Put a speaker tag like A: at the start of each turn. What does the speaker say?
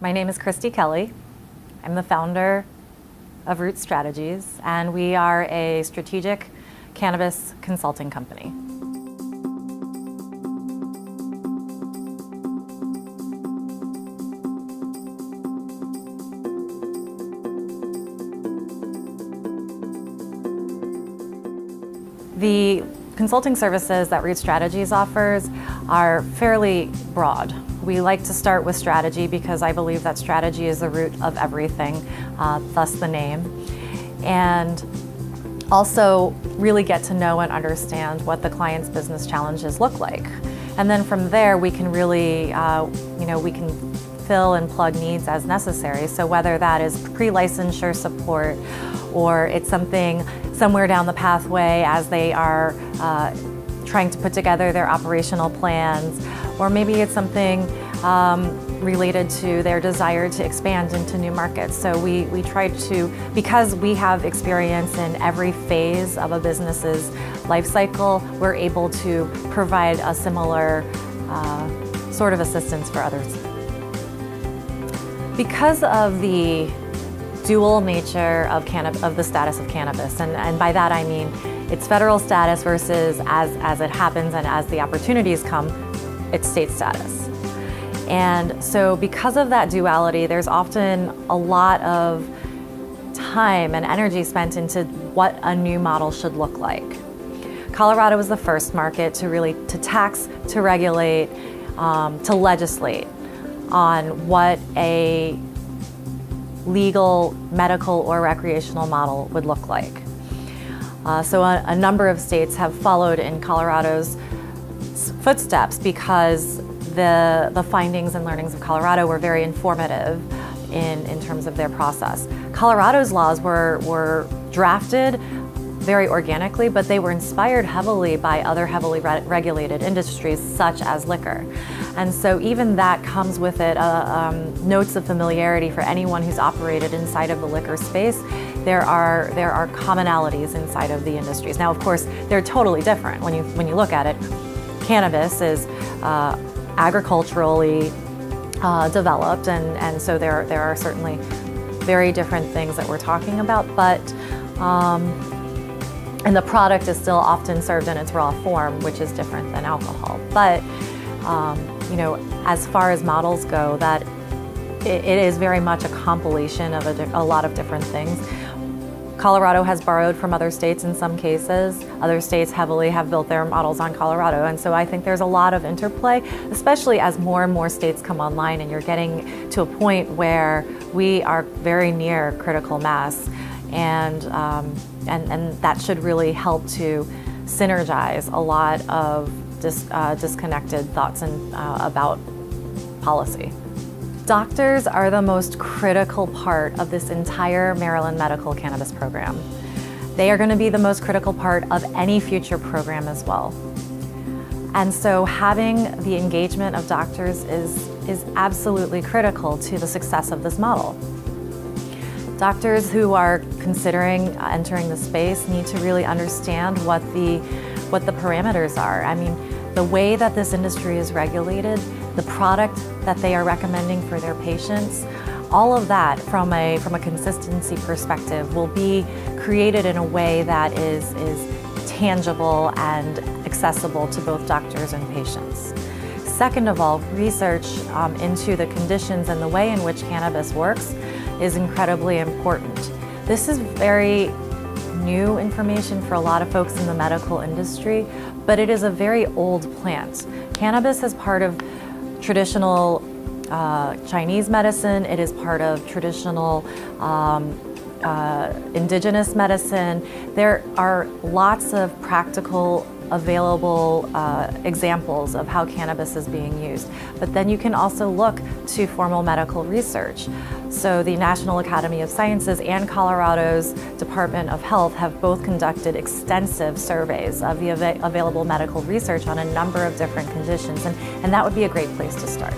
A: My name is Kristi Kelly. I'm the founder of Root Strategies, and we are a strategic cannabis consulting company. The consulting services that Root Strategies offers are fairly broad. We like to start with strategy because I believe that strategy is the root of everything, thus the name. And also really get to know and understand what the client's business challenges look like. And then from there we can really, we can fill and plug needs as necessary. So whether that is pre-licensure support or it's something somewhere down the pathway as they are trying to put together their operational plans, or maybe it's something related to their desire to expand into new markets. So we try to, because we have experience in every phase of a business's life cycle, we're able to provide a similar sort of assistance for others. Because of the dual nature of the status of cannabis, and by that I mean it's federal status versus as it happens and as the opportunities come, it's state status. And so because of that duality, there's often a lot of time and energy spent into what a new model should look like. Colorado was the first market to tax, to regulate, to legislate on what a legal, medical, or recreational model would look like. So a number of states have followed in Colorado's footsteps because the findings and learnings of Colorado were very informative in terms of their process. Colorado's laws were drafted very organically, but they were inspired heavily by other heavily regulated industries such as liquor. And so even that comes with it notes of familiarity for anyone who's operated inside of the liquor space. There are commonalities inside of the industries. Now, of course, they're totally different when you look at it. Cannabis is agriculturally developed, and so there are certainly very different things that we're talking about, but and the product is still often served in its raw form, which is different than alcohol. But as far as models go, that it is very much a compilation of a lot of different things. Colorado has borrowed from other states in some cases. Other states heavily have built their models on Colorado. And so I think there's a lot of interplay, especially as more and more states come online and you're getting to a point where we are very near critical mass. And that should really help to synergize a lot of disconnected thoughts about policy. Doctors are the most critical part of this entire Maryland medical cannabis program. They are going to be the most critical part of any future program as well. And so having the engagement of doctors is absolutely critical to the success of this model. Doctors who are considering entering the space need to really understand what the parameters are. I mean, the way that this industry is regulated, the product that they are recommending for their patients, all of that from a consistency perspective will be created in a way that is tangible and accessible to both doctors and patients. Second of all, research into the conditions and the way in which cannabis works is incredibly important. This is very new information for a lot of folks in the medical industry, but it is a very old plant. Cannabis is part of traditional Chinese medicine. It is part of traditional indigenous medicine. There are lots of practical available examples of how cannabis is being used. But then you can also look to formal medical research. So the National Academy of Sciences and Colorado's Department of Health have both conducted extensive surveys of the available medical research on a number of different conditions, and that would be a great place to start.